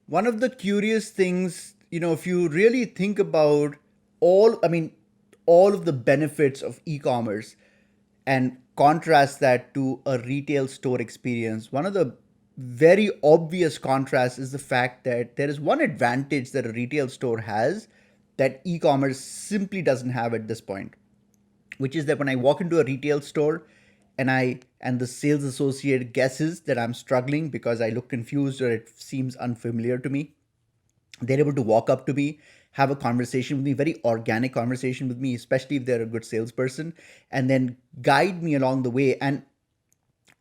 One of the curious things, if you really think about all, I mean, all of the benefits of e-commerce and contrast that to a retail store experience, one of the very obvious contrasts is the fact that there is one advantage that a retail store has that e-commerce simply doesn't have at this point, which is that when I walk into a retail store and the sales associate guesses that I'm struggling because I look confused or it seems unfamiliar to me, they're able to walk up to me, have a conversation with me, very organic conversation with me, especially if they're a good salesperson, and then guide me along the way. And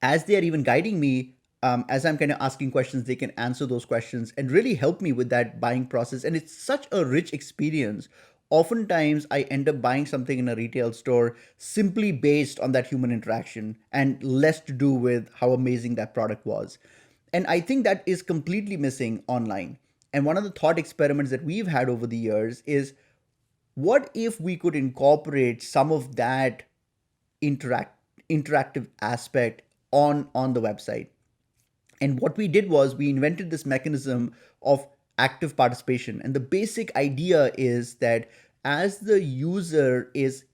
as they're even guiding me, as I'm kind of asking questions, they can answer those questions and really help me with that buying process. And it's such a rich experience. Oftentimes, I end up buying something in a retail store simply based on that human interaction and less to do with how amazing that product was. And I think that is completely missing online. And one of the thought experiments that we've had over the years is what if we could incorporate some of that interact interactive aspect on the website. And what we did was we invented this mechanism of active participation. And the basic idea is that as the user is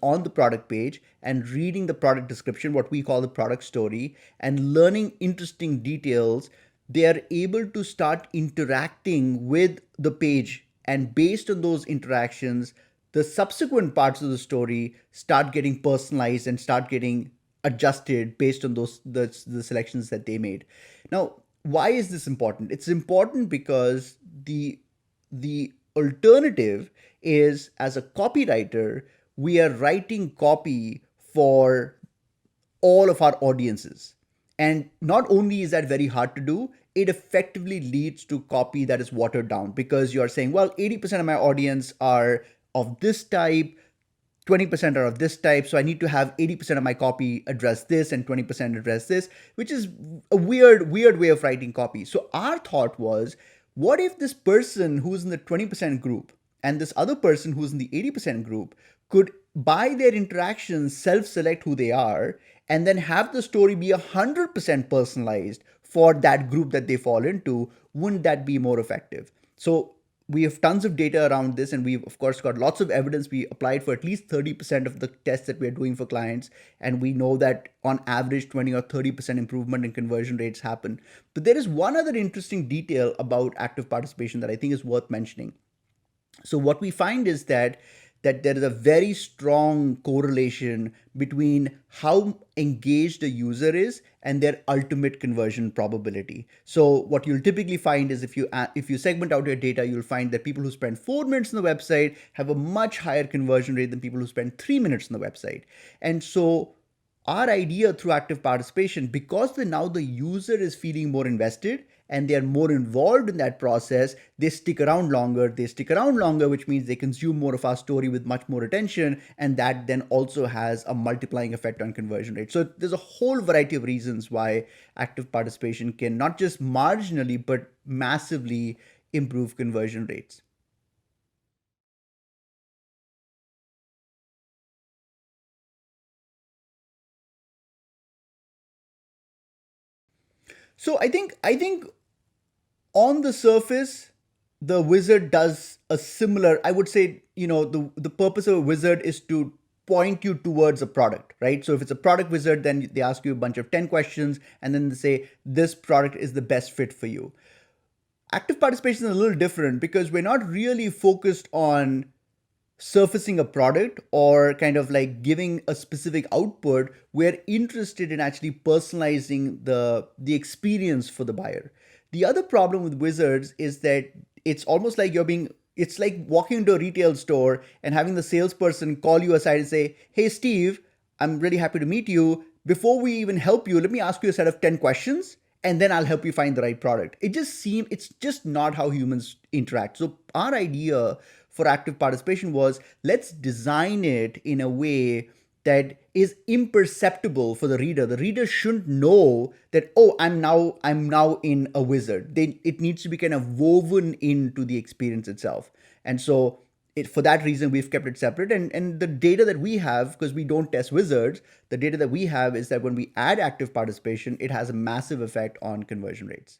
on the product page and reading the product description, what we call the product story, and learning interesting details, they are able to start interacting with the page. And based on those interactions, the subsequent parts of the story start getting personalized and start getting adjusted based on the selections that they made. Now, why is this important? It's important because the alternative is, as a copywriter, we are writing copy for all of our audiences. And not only is that very hard to do, it effectively leads to copy that is watered down because you're saying, well, 80% of my audience are of this type, 20% are of this type. So I need to have 80% of my copy address this and 20% address this, which is a weird way of writing copy. So our thought was, what if this person who's in the 20% group and this other person who's in the 80% group could, by their interactions, self-select who they are and then have the story be 100% personalized for that group that they fall into? Wouldn't that be more effective? So we have tons of data around this, and we've of course got lots of evidence. We applied for at least 30% of the tests that we're doing for clients, and we know that on average 20 or 30% improvement in conversion rates happen. But there is one other interesting detail about active participation that I think is worth mentioning. So what we find is that there is a very strong correlation between how engaged a user is and their ultimate conversion probability. So what you'll typically find is if you segment out your data, you'll find that people who spend 4 minutes on the website have a much higher conversion rate than people who spend 3 minutes on the website. And so our idea through active participation, because now the user is feeling more invested and they are more involved in that process, they stick around longer. They stick around longer, which means they consume more of our story with much more attention, and that then also has a multiplying effect on conversion rate. So there's a whole variety of reasons why active participation can not just marginally but massively improve conversion rates. So I think on the surface, the wizard does a similar, I would say, the purpose of a wizard is to point you towards a product, right? So if it's a product wizard, then they ask you a bunch of 10 questions and then they say, this product is the best fit for you. Active participation is a little different because we're not really focused on surfacing a product or kind of like giving a specific output. We're interested in actually personalizing the experience for the buyer. The other problem with wizards is that it's almost like it's like walking into a retail store and having the salesperson call you aside and say, hey Steve, I'm really happy to meet you. Before we even help you, let me ask you a set of 10 questions and then I'll help you find the right product. It's just not how humans interact. So our idea for active participation was, let's design it in a way that is imperceptible for the reader. The reader shouldn't know that, oh, I'm now in a wizard. It needs to be kind of woven into the experience itself. And so for that reason, we've kept it separate. And the data that we have, because we don't test wizards, the data that we have is that when we add active participation, it has a massive effect on conversion rates.